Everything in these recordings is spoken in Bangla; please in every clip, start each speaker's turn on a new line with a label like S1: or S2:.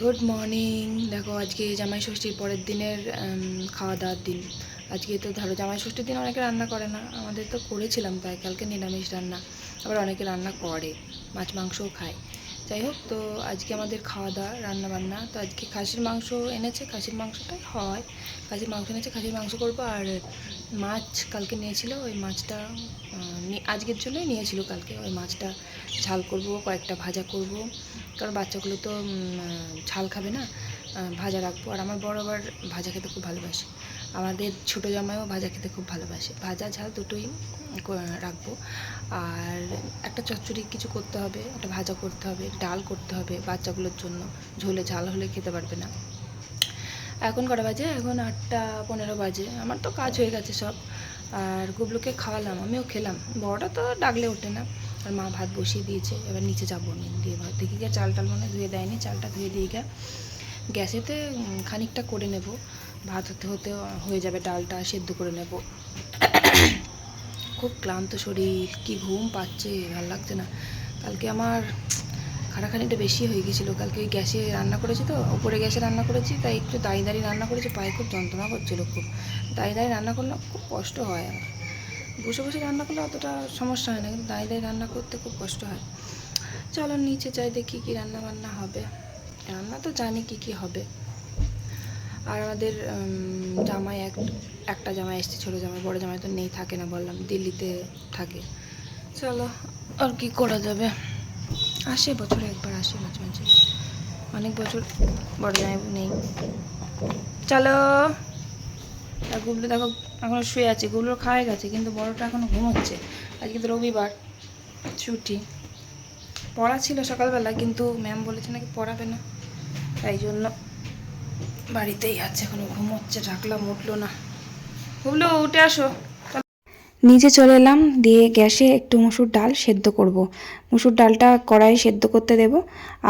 S1: Good morning. দেখো আজকে জামাই ষষ্ঠীর পরের দিনের খাওয়া দাওয়ার দিন। আজকে তো ধরো জামাই ষষ্ঠীর দিন অনেকে রান্না করে না, আমাদের তো করেছিলাম, তাই কালকে নিরামিষ রান্না। আবার অনেকে রান্না করে, মাছ মাংসও খায়। যাই হোক, তো আজকে আমাদের খাওয়া দাওয়া রান্না বান্না। তো আজকে খাসির মাংস এনেছে, খাসির মাংসটাই হয়। খাসির মাংস এনেছে, খাসির মাংস করবো। আর মাছ কালকে নিয়েছিল, ওই মাছটা আজকের জন্যই নিয়েছিল কালকে। ওই মাছটা ঝাল করব, কয়েকটা ভাজা করব, কারণ বাচ্চাগুলো তো ঝাল খাবে না। ভাজা রাখবো। আর আমার বড় আবার ভাজা খেতে খুব ভালোবাসে, আমাদের ছোটো জামাইও ভাজা খেতে খুব ভালোবাসে। ভাজা ঝাল দুটোই রাখবো। আর একটা চচ্চড়ি কিছু করতে হবে, একটা ভাজা করতে হবে, ডাল করতে হবে বাচ্চাগুলোর জন্য, ঝোলে ঝাল হলে খেতে পারবে না। এখন কটা বাজে? এখন 8:15 বাজে। আমার তো কাজ হয়ে গেছে সব। আর গুবলুকে খাওয়ালাম, আমিও খেলাম। বড়টা তো ডাকলে ওঠে না। আর মা ভাত বসিয়ে দিয়েছে, এবার নিচে যাবো দিয়ে ভাত দেখি গিয়ে চাল টাল মনে ধুয়ে দেয়নি, চালটা ধুয়ে দিয়ে গিয়ে গ্যাসেতে খানিকটা করে নেব। ভাত হতে হতে হয়ে যাবে, ডালটা সেদ্ধ করে নেব। খুব ক্লান্ত শরীর, কি ঘুম পাচ্ছে, ভালো লাগছে না। কালকে আমার খাটাখানিটা বেশি হয়ে গেছিলো। কালকে ওই গ্যাসে রান্না করেছি, তো উপরে গ্যাসে রান্না করেছি, তাই একটু দাঁড়িয়ে দাঁড়িয়ে রান্না করেছি। পায়ে খুব যন্ত্রণা করছিলো খুব। দাঁড়িয়ে দাঁড়িয়ে রান্না করলে খুব কষ্ট হয়। আমার বসে বসে রান্না করলে অতটা সমস্যা হয় না, কিন্তু দাঁড়িয়ে দাঁড়িয়ে রান্না করতে খুব কষ্ট হয়। চলো নিচে যাই, দেখি কী রান্না বান্না হবে। রান্না তো জানি কী কী হবে। আর আমাদের জামাই একটা জামাই এসছে, ছোটো জামাই। বড় জামাই তো নেই, থাকে না, বললাম দিল্লিতে থাকে। চলো আর কি করা যাবে। আসে বছরে একবার, আসে মাঝে মাঝে, অনেক বছর বড় জামাই নেই। চলো। আর গুবলু দেখো এখনও শুয়ে আছে, গুবলুর খাওয়া গেছে, কিন্তু বড়টা এখনও ঘুমোচ্ছে। আজকে তো রবিবার, ছুটি। পড়া ছিল সকালবেলা, কিন্তু ম্যাম বলেছে নাকি পড়াবে না, তাই জন্য বাড়িতেই আছে, এখনও ঘুমোচ্ছে। ডাকলাম উঠলো না। গুবলু উঠে আসো। নিচে চলে এলাম, দিয়ে গ্যাসে একটু মুসুর ডাল সেদ্ধ করব। মুসুর ডালটা কড়াইয়ে সেদ্ধ করতে দেব।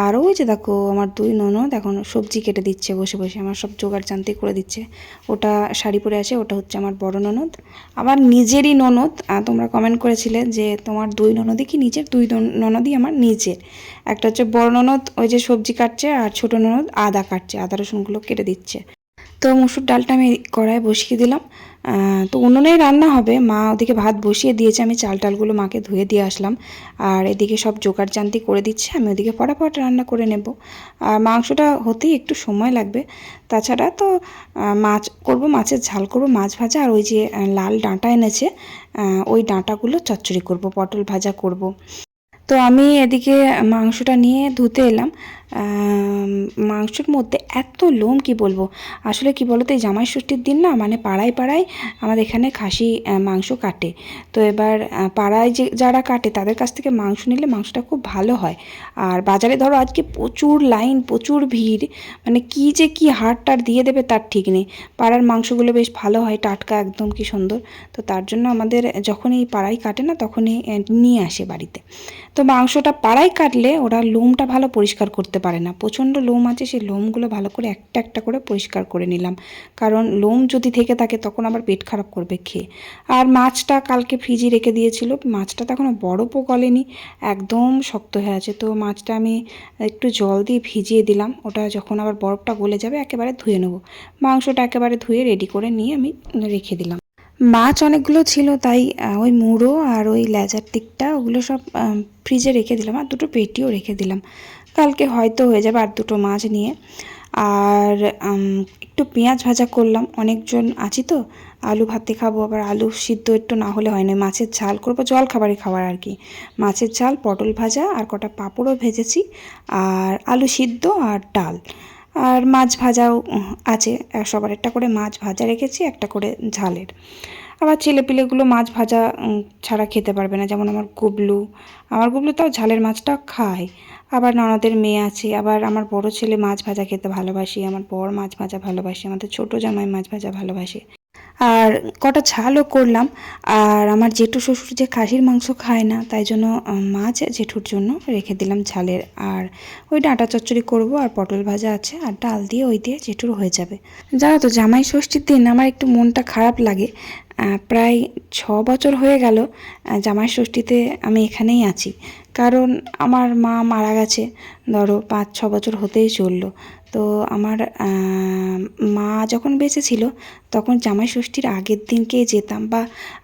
S1: আর ওই যে দেখো আমার দুই ননদ এখন সবজি কেটে দিচ্ছে বসে বসে, আমার সব জোগাড় জানতে করে দিচ্ছে। ওটা শাড়ি পরে আছে, ওটা হচ্ছে আমার বড় ননদ, আমার নিজেরই ননদ। তোমরা কমেন্ট করেছিলে যে তোমার দুই ননদই কি নিজের? দুই ননদই আমার নিজের। একটা হচ্ছে বড় ননদ, ওই যে সবজি কাটছে, আর ছোটো ননদ আদা কাটছে, আদা রসুনগুলো কেটে দিচ্ছে। তো মুসুর ডালটা আমি কড়াইয়ে বসিয়ে দিলাম। তো উনুনেই রান্না হবে। মা ওদিকে ভাত বসিয়ে দিয়েছে, আমি চাল টালগুলো মাকে ধুয়ে দিয়ে আসলাম। আর এদিকে সব জোগাড় জান্তি করে দিচ্ছে, আমি ওদিকে ফটাফট রান্না করে নেব। আর মাংসটা হতেই একটু সময় লাগবে। তাছাড়া তো মাছ করব, মাছের ঝাল করব, মাছ ভাজা, আর ওই যে লাল ডাঁটা এনেছে, ওই ডাঁটাগুলো চচ্চড়ি করব, পটল ভাজা করব। তো আমি এদিকে মাংসটা নিয়ে ধুতে এলাম। মাংসের মধ্যে এত লোম, কি বলবো। আসলে কি বলতো, এই জামাই ষষ্ঠীর দিন না, মানে পাড়ায় পাড়ায় আমাদের এখানে খাসি মাংস কাটে। তো এবার পাড়ায় যে যারা কাটে তাদের কাছ থেকে মাংস নিলে মাংসটা খুব ভালো হয়। আর বাজারে ধরো আজকে প্রচুর লাইন, প্রচুর ভিড়, মানে কি যে কি হাড় টাড় দিয়ে দেবে তার ঠিক নেই। পাড়ার মাংসগুলো বেশ ভালো হয়, টাটকা একদম, কি সুন্দর। তো তার জন্য আমাদের যখনই পাড়ায় কাটে না, তখনই নিয়ে আসে বাড়িতে। তো মাংসটা পাড়ায় কাটলে ওরা লোমটা ভালো পরিষ্কার করতে পারে না, প্রচণ্ড লোম আছে, সেই লোমগুলো ভালো করে একটা একটা করে পরিষ্কার করে নিলাম। কারণ লোম যদি থেকে থাকে তখন আবার পেট খারাপ করবে খেয়ে। আর মাছটা কালকে ফ্রিজে রেখে দিয়েছিল, মাছটা তো এখনও বরফও গলেনি, একদম শক্ত হয়ে আছে। তো মাছটা আমি একটু জল দিয়ে ভিজিয়ে দিলাম, ওটা যখন আবার বরফটা গলে যাবে একেবারে ধুয়ে নেব। মাংসটা একেবারে ধুয়ে রেডি করে নিয়ে আমি রেখে দিলাম। মাছ অনেকগুলো ছিল, তাই ওই মুড়ো আর ওই লেজার দিকটা ওগুলো সব ফ্রিজে রেখে দিলাম, আর দুটো পেটিও রেখে দিলাম। কালকে হয়তো হয়ে যাবে আর দুটো মাছ নিয়ে। আর একটু পেঁয়াজ ভাজা করলাম, অনেকজন আছি তো, আলু ভাতে খাবো, আবার আলু সিদ্ধ একটু না হলে হয় না। মাছের ঝাল করবো, জল খাবারই খাবার আর কি। মাছের ঝাল, পটল ভাজা, আর কটা পাঁপড়ও ভেজেছি, আর আলু সিদ্ধ, আর ডাল, আর মাছ ভাজাও আছে। সবার একটা করে মাছ ভাজা রেখেছি, একটা করে ঝালের। আবার ছেলেপিলেগুলো মাছ ভাজা ছাড়া খেতে পারবে না, যেমন আমার গুবলু তাও ঝালের মাছটা খায়। আবার ননদের মেয়ে আছে, আবার আমার বড় ছেলে মাছ ভাজা খেতে ভালোবাসে, আমার বর মাছ ভাজা ভালোবাসে, আমাদের ছোটো জামাই মাছ ভাজা ভালোবাসে। আর কটা ঝালও করলাম। আর আমার জেঠু শ্বশুর যে খাসির মাংস খায় না, তাই জন্য মাছ জেঠুর জন্য রেখে দিলাম ঝালের। আর ওই ডাঁটা চচ্চড়ি করব, আর পটল ভাজা আছে, আর ডাল দিয়ে ওই দিয়ে জেঠুর হয়ে যাবে। জানো তো, জামাই ষষ্ঠীর দিন আমার একটু মনটা খারাপ লাগে। প্রায় 6 বছর হয়ে গেল জামাই ষষ্ঠীতে আমি এখানেই আছি। কারণ আমার মা মারা গেছে, ধরো 5-6 বছর হতেই চললো। তো আমার মা যখন বেঁচে ছিল তখন জামাই ষষ্ঠীর আগের দিনকেই যেতাম, বা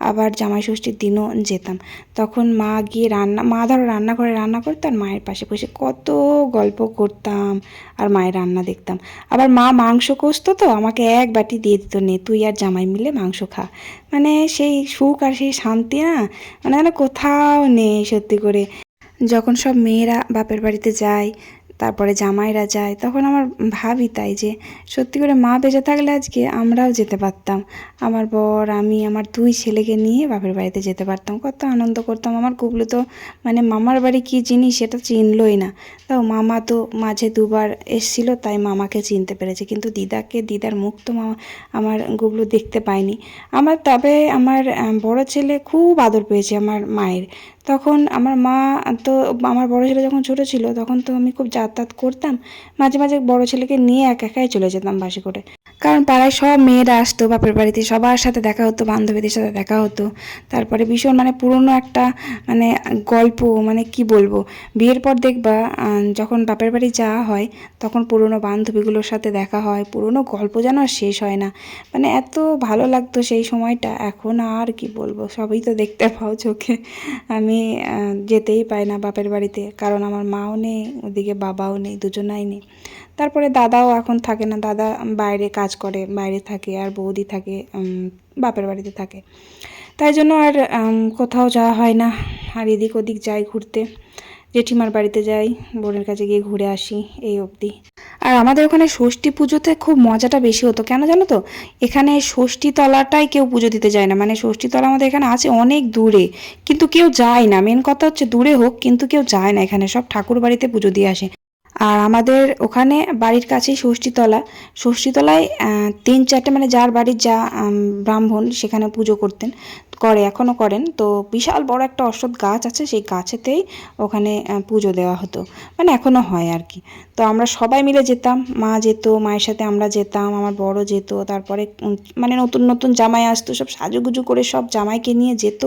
S1: আবার জামাই ষষ্ঠীর দিনও যেতাম। তখন মা গিয়ে মা ধরো রান্নাঘরে রান্না করতো, আর মায়ের পাশে বসে কত গল্প করতাম আর মায়ের রান্না দেখতাম। আবার মা মাংস কষতো, তো আমাকে এক বাটি দিয়ে দিত, নে তুই আর জামাই মিলে মাংস খা। মানে সেই সুখ আর সেই শান্তি না, মানে কোথাও নেই সত্যি করে। যখন সব মেয়েরা বাপের বাড়িতে যায়, তারপরে জামাইরা যায়, তখন আমার ভাবি তাই যে সত্যি করে মা বেঁচে থাকলে আজকে আমরাও যেতে পারতাম। আমার বর, আমি, আমার 2 ছেলেকে নিয়ে বাপের বাড়িতে যেতে পারতাম, কত আনন্দ করতাম। আমার গুবলু তো মানে মামার বাড়ি কী জিনিস সেটা চিনলই না। তাও মামা তো মাঝে 2বার এসেছিলো, তাই মামাকে চিনতে পেরেছে, কিন্তু দিদার মুখ তো আমার গুবলু দেখতে পায়নি। তবে আমার বড় ছেলে খুব আদর পেয়েছে আমার মায়ের। তখন আমার মা তো, আমার বড় ছেলে যখন ছোটো ছিল তখন তো আমি খুব যাতায়াত করতাম, মাঝে মাঝে বড় ছেলেকে নিয়ে একাই চলে যেতাম বাসে করে। কারণ পাড়ায় সব মেয়েরা আসতো বাপের বাড়িতে, সবার সাথে দেখা হতো, বান্ধবীদের সাথে দেখা হতো। তারপরে ভীষণ মানে পুরনো একটা মানে গল্প, মানে কি বলবো, বিয়ের পর দেখবা যখন বাপের বাড়ি যাওয়া হয় তখন পুরনো বান্ধবীগুলোর সাথে দেখা হয়, পুরনো গল্প যেন আর শেষ হয় না। মানে এত ভালো লাগতো সেই সময়টা। এখন আর কি বলবো, সবই তো দেখতে পাও চোখে। আমি যেতেই পাই না বাপের বাড়িতে, কারণ আমার মাও নেই, ওদিকে বাবাও নেই, দুজনাই নেই। তারপরে দাদাও এখন থাকে না, দাদা বাইরে কাজ করে, বাইরে থাকে, আর বৌদি থাকে বাপের বাড়িতে থাকে। তাই জন্য আর কোথাও যাওয়া হয় না। আর এদিক ওদিক যাই ঘুরতে, জেঠিমার বাড়িতে যাই, বোনের কাছে গিয়ে ঘুরে আসি, এই অবধি। আর আমাদের ওখানে ষষ্ঠী পুজোতে খুব মজাটা বেশি হতো, কেন জানো তো? এখানে ষষ্ঠী তলাটাই কেউ পুজো দিতে যায় না, মানে ষষ্ঠী তলা আমাদের এখানে আছে অনেক দূরে, কিন্তু কেউ যায় না। মেন কথা হচ্ছে দূরে হোক, কিন্তু কেউ যায় না এখানে, সব ঠাকুর বাড়িতে পুজো দিয়ে আসে। আর আমাদের ওখানে বাড়ির কাছেই ষষ্ঠীতলায় 3-4টে মানে যার বাড়ির যা ব্রাহ্মণ সেখানে পুজো এখনও করেন। তো বিশাল বড় একটা অশ্বত্থ গাছ আছে, সেই গাছেতেই ওখানে পুজো দেওয়া হতো, মানে এখনও হয় আর কি। তো আমরা সবাই মিলে যেতাম, মা যেত, মায়ের সাথে আমরা যেতাম, আমার বড় যেত। তারপরে মানে নতুন নতুন জামাই আসতো, সব সাজুগুজু করে সব জামাইকে নিয়ে যেত,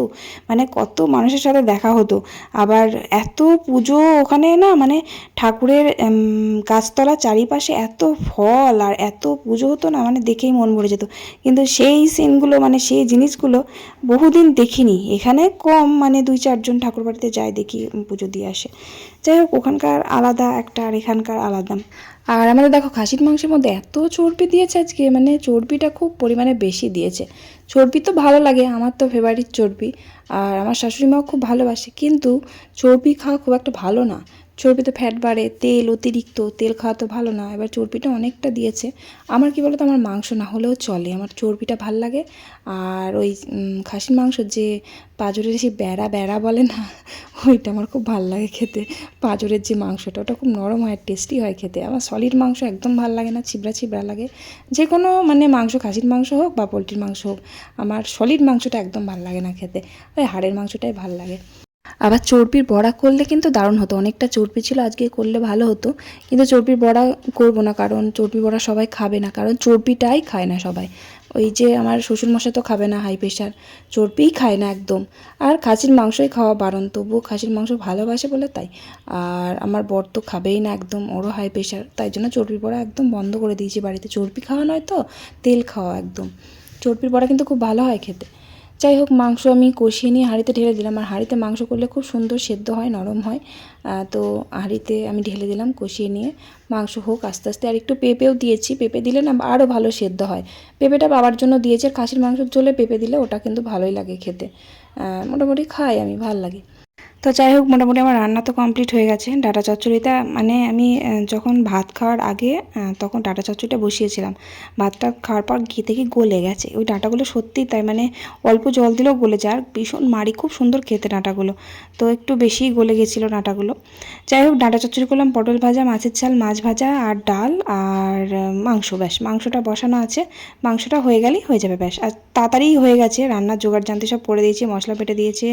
S1: মানে কত মানুষের সাথে দেখা হতো। আবার এত পুজো ওখানে না, মানে ঠাকুরের গাছতলা চারিপাশে এত ফল আর এত পুজো হতো না, মানে দেখেই মন ভরে যেত। কিন্তু সেই সিনগুলো, মানে সেই জিনিসগুলো বহুদিন দেখিনি। এখানে কম, মানে 2-4 জন ঠাকুর বাড়িতে যায়, দেখি পুজো দিয়ে আসে। যাই হোক, ওখানকার আলাদা একটা আর এখানকার আলাদা। আর আমাদের দেখো খাসির মাংসের মধ্যে এত চর্বি দিয়েছে আজকে, মানে চর্বিটা খুব পরিমাণে বেশি দিয়েছে। চর্বি তো ভালো লাগে, আমার তো ফেভারিট চর্বি, আর আমার শাশুড়ি মাও খুব ভালোবাসে, কিন্তু চর্বি খাওয়া খুব একটা ভালো না। চর্বিতে ফ্যাট বাড়ে, অতিরিক্ত তেল খাওয়া তো ভালো না। এবার চর্বিটা অনেকটা দিয়েছে। আমার কি বলতো, আমার মাংস না হলেও চলে, আমার চর্বিটা ভাল লাগে। আর ওই খাসির মাংস যে পাঁজরের সেই বেড়া বেড়া বলে না, ওইটা আমার খুব ভাল লাগে খেতে। পাঁজরের যে মাংসটা, ওটা খুব নরম হয়, টেস্টি হয় খেতে। আমার সলিড মাংস একদম ভাল লাগে না, ছিবড়া ছিবড়া লাগে। যে কোনো মানে মাংস, খাসির মাংস হোক বা পোলট্রির মাংস হোক, আমার সলিড মাংসটা একদম ভাল লাগে না খেতে, ওই হাড়ের মাংসটাই ভাল লাগে। আবার চর্বির বড়া করলে কিন্তু দারুণ হতো, অনেকটা চর্বি ছিল, আজকে করলে ভালো হতো। কিন্তু চর্বির বড়া করব না, কারণ চর্বির বড়া সবাই খাবে না, কারণ চর্বিটাই খায় না সবাই। ওই যে আমার শ্বশুরমশাই তো খাবে না, হাই প্রেশার, চর্বিই খায় না একদম। আর খাসির মাংসই খাওয়া বারণ, তবুও খাসির মাংস ভালোবাসে বলে তাই। আর আমার বর তো খাবেই না একদম, ওরও হাই প্রেশার, তাই জন্য চর্বির বড়া একদম বন্ধ করে দিয়েছি বাড়িতে। চর্বি খাওয়া নয় তো, তেল খাওয়া একদম। চর্বির বড়া কিন্তু খুব ভালো হয় খেতে। যাই হোক, মাংস আমি কষিয়ে নিয়ে হাঁড়িতে ঢেলে দিলাম। আর হাঁড়িতে মাংস করলে খুব সুন্দর সেদ্ধ হয়, নরম হয়। তো হাঁড়িতে আমি ঢেলে দিলাম কষিয়ে নিয়ে, মাংস হোক আস্তে আস্তে। আর একটু পেঁপেও দিয়েছি, পেঁপে দিলে না আরও ভালো সেদ্ধ হয়। পেঁপেটা বাবার জন্য দিয়েছি, আর খাসির মাংসের ঝোলে পেঁপে দিলে ওটা কিন্তু ভালোই লাগে খেতে। মোটামুটি খাই আমি, ভাল লাগে। তো যাই হোক, মোটামুটি আমার রান্না তো কমপ্লিট হয়ে গেছে। ডাঁটা চচ্চড়িটা মানে আমি যখন ভাত খাওয়ার আগে তখন ডাঁটা চচ্চড়িটা বসিয়েছিলাম। ভাতটা খাওয়ার পর ঘি থেকে গলে গেছে। ওই ডাঁটাগুলো সত্যিই তাই, মানে অল্প জল দিলেও গলে যায়, আর ভীষণ মাড়ি, খুব সুন্দর খেতে ডাঁটাগুলো। তো একটু বেশিই গলে গেছিলো ডাঁটাগুলো। যাই হোক, ডাঁটা চচ্চড়ি করলাম, পটল ভাজা, মাছের ঝাল, মাছ ভাজা আর ডাল আর মাংস। ব্যাস, মাংসটা বসানো আছে, মাংসটা হয়ে গেলেই হয়ে যাবে ব্যাস। আর তাড়াতাড়ি হয়ে গেছে, রান্নার জোগাড় জানতে সব করে দিয়েছি, মশলা বেটে দিয়েছে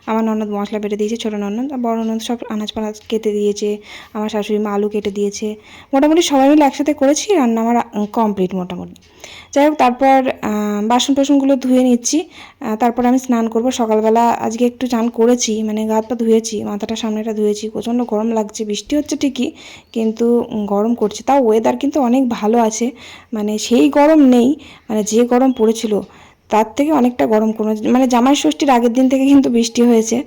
S1: আমার ননদ, মশলা বেটে দিয়েছে ছোটো ননদ, বড় ননদ সব আনাজ পানাজ কেটে দিয়েছে, আমার শাশুড়ি মা আলু কেটে দিয়েছে। মোটামুটি সবাই মিলে একসাথে করেছি, রান্না আমার কমপ্লিট মোটামুটি। যাই হোক, তারপর বাসন টাসনগুলো ধুয়ে নিচ্ছি। তারপরে আমি স্নান করব। সকালবেলা আজকে একটু চান করেছি, মানে গা হাত পা ধুয়েছি, মাথাটা সামনেটা ধুয়েছি। প্রচণ্ড গরম লাগছে, বৃষ্টি হচ্ছে ঠিকই কিন্তু গরম করছে। তাও ওয়েদার কিন্তু অনেক ভালো আছে, মানে সেই গরম নেই, মানে যে গরম পড়েছিল তার থেকে অনেকটা গরম কোনো, মানে জামাই ষষ্ঠীর আগের দিন থেকে কিন্তু বৃষ্টি হয়েছে।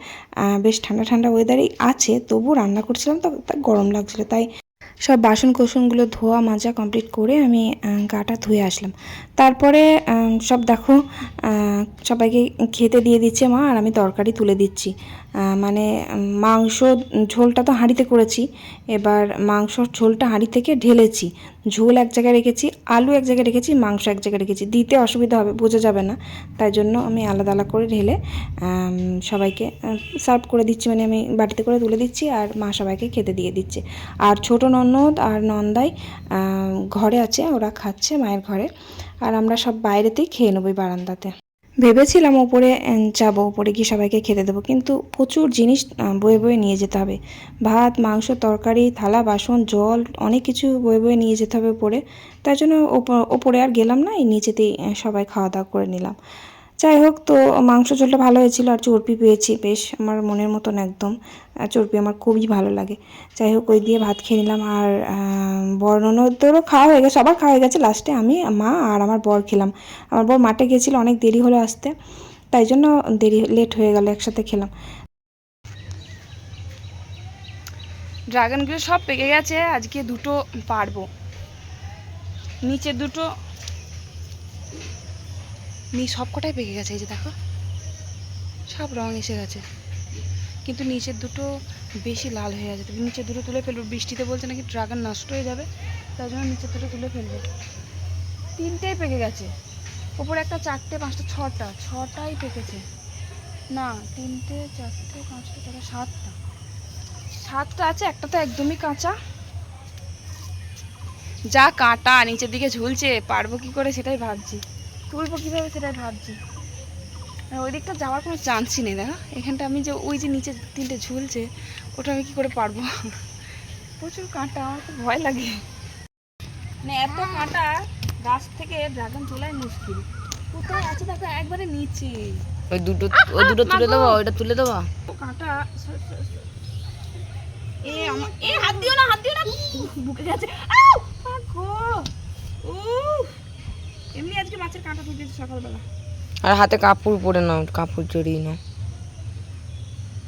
S1: বেশ ঠান্ডা ঠান্ডা ওয়েদারই আছে, তবু রান্না করছিলাম তো তাই গরম লাগছিলো। তাই সব বাসন কোসনগুলো ধোয়া মাজা কমপ্লিট করে আমি গাটা ধুয়ে আসলাম। তারপরে সব দেখো সবাইকে খেতে দিয়ে দিচ্ছে মা, আর আমি তরকারি তুলে দিচ্ছি। মানে মাংস ঝোলটা তো হাঁড়িতে করেছি, এবার মাংসর ঝোলটা হাঁড়ি থেকে ঢেলেছি। ঝোল এক জায়গায় রেখেছি, আলু এক জায়গায় রেখেছি, মাংস এক জায়গায় রেখেছি। দিতে অসুবিধা হবে, বোঝা যাবে না, তাই জন্য আমি আলাদা আলাদা করে ঢেলে সবাইকে সার্ভ করে দিচ্ছি। মানে আমি বাটিতে করে তুলে দিচ্ছি, আর মা সবাইকে খেতে দিয়ে দিচ্ছে। আর ছোটো ননদ আর নন্দাই ঘরে আছে, ওরা খাচ্ছে মায়ের ঘরে, আর আমরা সব বাইরেতেই খেয়ে নেবো বারান্দাতে। ভেবেছিলাম ওপরে যাবো, ওপরে গিয়ে সবাইকে খেতে দেবো, কিন্তু প্রচুর জিনিস বয়ে বয়ে নিয়ে যেতে হবে। ভাত, মাংস, তরকারি, থালা বাসন, জল, অনেক কিছু বয়ে বয়ে নিয়ে যেতে হবে ওপরে। তাই জন্য ওপরে আর গেলাম না, এই নিচেতেই সবাই খাওয়া দাওয়া করে নিলাম। যাই হোক, তো মাংস ঝোলটা ভালো হয়েছিল, আর চর্বি পেয়েছি বেশ আমার মনের মতন একদম। চর্বি আমার খুবই ভালো লাগে। যাই হোক, ওই দিয়ে ভাত খেয়ে নিলাম। আর বর ননদেরও খাওয়া হয়ে গেছে, সবার খাওয়া হয়ে গেছে। লাস্টে আমি, মা আর আমার বর খেলাম। আমার বর মাঠে গিয়েছিল, অনেক দেরি হলো আসতে, তাই জন্য লেট হয়ে গেল, একসাথে খেলাম। ড্রাগনগুলো সব পেকে গেছে, আজকে দুটো পারবো। নিচের দুটো সব কটাই পেকে গেছে, এই যে দেখো সব রং এসে গেছে, কিন্তু নিচের দুটো বেশি লাল হয়ে গেছে। নিচের দুটো তুলে ফেলবো, বৃষ্টিতে বলছে নাকি ড্রাগন নষ্ট হয়ে যাবে, তাই জন্য নিচের দুটো তুলে ফেলবো। তিনটেই পেকে গেছে, ওপরে একটা, চারটে, পাঁচটা, ছটাই পেকেছে। না, তিনটে, চারটে, পাঁচটা, ছটা, সাতটা আছে, একটা তো একদমই কাঁচা। যা কাঁটা নিচের দিকে ঝুলছে, পারবো কি করে সেটাই ভাবছি, তুলবো কীভাবে সেটাই ভাবছি। ওই দিকটা যাওয়ার কোনো চান্সই নেই। দেখো এখানটা আমি যে ওই যে নিচে তিনটে ঝুলছে, ওটা আমি কী করে পারবো, প্রচুর কাঁটা, আমার খুব ভয় লাগে। মানে এত কাঁটা, গাছ থেকে ড্রাগন তোলাই মুশকিল। কোথায় আছে দেখো, একবারে নিচে। ওই দুটো তুলে দেবো, ওইটা তুলে দেবো। কাঁটা হাত দিও না, বুকে গেছে। এমনি আজকে মাছের কাঁটা ঢুকেছে সকালবেলা। আর হাতে কাপড় পরে নাও, কাপড় জড়িয়ে নাও।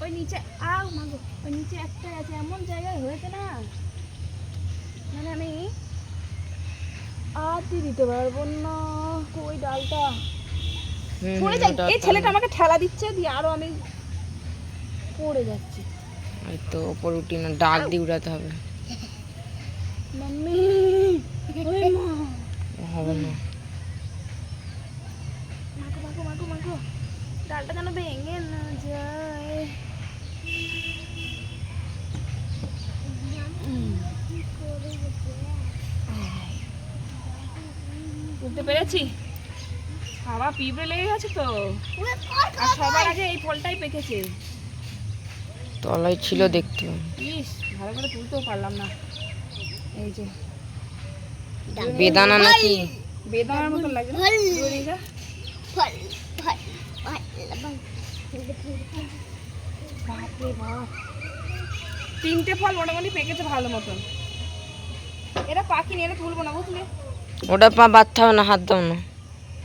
S1: ওই নিচে মাগো, ওই নিচে একটা আছে, এমন জায়গায় হয়েছে না, মানে আমি আর দিতে পারবো না। ওই ডালটা পড়ে যায়, এই ছেলেটা আমাকে ঠেলা দিচ্ছে, দিয়ে আরো আমি পড়ে যাচ্ছি। এই তো উপর উঠি না, ডাল দিয়ে উড়াতে হবে। মাম্মি ওই মা হবে না, মাগো ডালটা যেন ভেঙে না যায়। বুঝতে পেরেছি, খাওয়া পিঁপড়ে লেগে গেছে তো, আর সবার আগে এই ফলটাই পেকেছে। তলায় ছিল দেখতে, ইস ভালো করে তুলতেও পারলাম না। এই যে বেদানা, নাকি বেদানার মতো লাগে না, বাপরে বাপ, তিনটে ফল মোটামুটি পেকেছে ভালো মতন। এটা পাখিনি, এটা তুলবো না বুঝলে, ওটা বাঁধতে হবে না, হাত দাও না,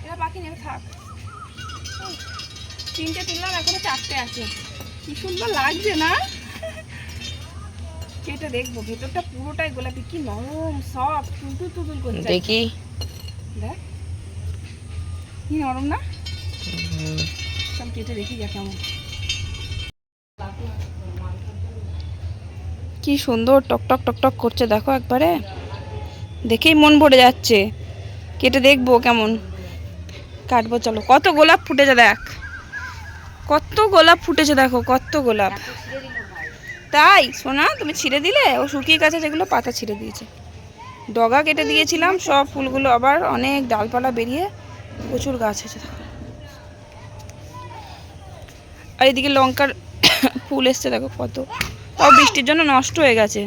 S1: এটা পাখিনি, এটা থাক। তিনটে তুললাম, এখনো চারটে আছে। কি সুন্দর লাগছে না, কেটে দেখবো। ভেতরটা পুরোটাই গোলাপি, কি নরম সফট, তুলতুল করছে। দেখি, দেখ কি নরম না, সব কেটে দেখি যা কেমন। কি সুন্দর টকটক টকটক করছে, দেখো একবারে দেখেই মন ভরে যাচ্ছে। কেটে দেখবো কেমন, কাটবো। চলো, কত গোলাপ ফুটেছে দেখ, কত গোলাপ ফুটেছে, দেখো কত গোলাপ। তাই সোনা, তুমি ছিঁড়ে দিলে? ও শুকিয়ে গেছে, যেগুলো পাতা ছিঁড়ে দিয়েছে। ডগা কেটে দিয়েছিলাম, সব ফুলগুলো আবার অনেক ডালপালা বেরিয়ে প্রচুর গাছ হয়েছে। আর এদিকে লঙ্কার ফুল এসছে, দেখো কত, তাও বৃষ্টির জন্য নষ্ট হয়ে গেছে।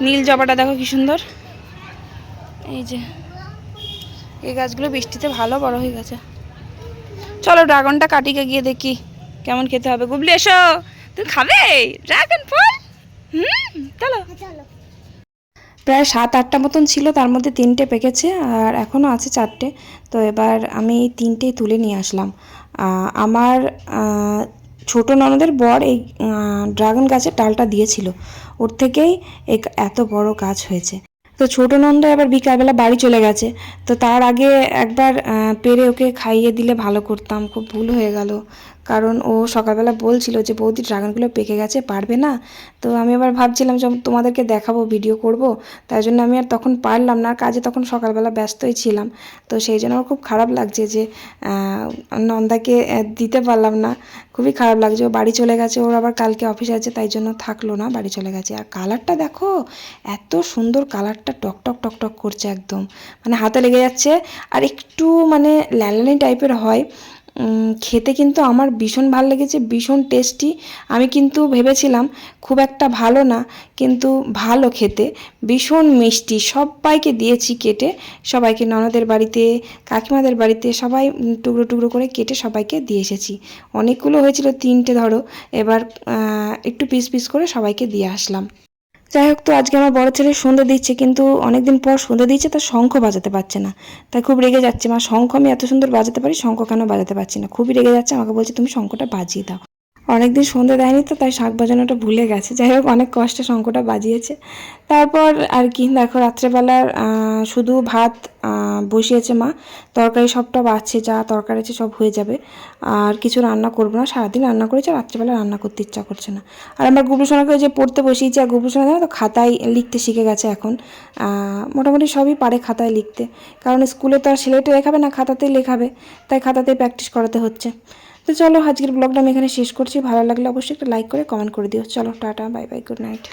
S1: নীল জবাটা দেখো কি সুন্দর, এই যে এই গাছগুলো বৃষ্টিতে ভালো বড় হয়ে গেছে। চলো ড্রাগনটা কাটিকে গিয়ে দেখি কেমন খেতে হবে। গুবলি এসো, তুমি খাবে ড্রাগন ফল? চলো। প্রায় 7-8টা মতন ছিল, তার মধ্যে 3টে পেকেছে আর এখনও আছে 4টে। তো এবার আমি এই 3টেই তুলে নিয়ে আসলাম। আমার ছোট ননদের বর এই ড্রাগন গাছের ডালটা দিয়েছিল, ওর থেকেই এত বড় গাছ হয়েছে। তো ছোটো নন্দ আবার বিকালবেলা বাড়ি চলে গেছে, তো তার আগে একবার পেরে ওকে খাইয়ে দিলে ভালো করতাম, খুব ভুল হয়ে গেল। কারণ ও সকালবেলা বলছিল যে বৌদি ড্রাগনগুলো পেকে গেছে, পারবে না। তো আমি আবার ভাবছিলাম যে তোমাদেরকে দেখাবো, ভিডিও করব, তাই জন্য আমি আর তখন পারলাম না, কাজে তখন সকালবেলা ব্যস্তই ছিলাম। তো সেই জন্য আমার খুব খারাপ লাগছে যে নন্দাকে দিতে পারলাম না, খুবই খারাপ লাগছে। ও বাড়ি চলে গেছে, ওর আবার কালকে অফিস আছে, তাই জন্য থাকলো না, বাড়ি চলে গেছে। আর কালারটা দেখো, এত সুন্দর কালারটা, টকটক টকটক করছে একদম, মানে হাতে লেগে যাচ্ছে। আর একটু মানে ল্যালানি টাইপের হয় খেতে, কিন্তু আমার ভীষণ ভালো লেগেছে, ভীষণ টেস্টি। আমি কিন্তু ভেবেছিলাম খুব একটা ভালো না, কিন্তু ভালো খেতে, ভীষণ মিষ্টি। সবাইকে দিয়েছি কেটে, সবাইকে, ননদের বাড়িতে, কাকিমাদের বাড়িতে, সবাই টুকরো টুকরো করে কেটে সবাইকে দিয়ে এসেছি। অনেকগুলো হয়েছিল, 3টে ধরো, এবার একটু পিস পিস করে সবাইকে দিয়ে আসলাম। যাই হোক, তো আজকে আমার বড় ছেলে সন্ধ্যে দিচ্ছে, কিন্তু অনেকদিন পর সন্ধ্যে দিচ্ছে, তার শঙ্খ বাজাতে পারছে না, তাই খুব রেগে যাচ্ছে। মা, শঙ্খ আমি এত সুন্দর বাজাতে পারি, শঙ্খ কেন বাজাতে পারছি না? খুবই রেগে যাচ্ছে, আমাকে বলছে তুমি শঙ্খটা বাজিয়ে দাও। অনেকদিন সন্ধ্যে দেয়নি তো, তাই শাঁখ বাজানোটা ভুলে গেছে। যাই হোক, অনেক কষ্টে শঙ্খটা বাজিয়েছে। তারপর আর কি, দেখো রাত্রেবেলার শুধু ভাত বসিয়েছে মা, তরকারি সবটা বাড়ছে, যা তরকারি আছে সব হয়ে যাবে, আর কিছু রান্না করবো না। সারাদিন রান্না করেছে, রাত্রেবেলা রান্না করতে ইচ্ছা করছে না। আর আমার গুবলুসোনাকে যে পড়তে বসিয়েছি, আর গুবলুসোনা জানো তো খাতায় লিখতে শিখে গেছে এখন, মোটামুটি সবই পারে খাতায় লিখতে, কারণ স্কুলে তো আর সিলেটে লেখাবে না, খাতাতেই লেখাবে, তাই খাতাতেই প্র্যাকটিস করাতে হচ্ছে। তো চলো, আজকের ব্লগটা আমি এখানে শেষ করছি। ভালো লাগলে অবশ্যই একটা লাইক করে কমেন্ট করে দিও। চলো, tata, bye bye, good night.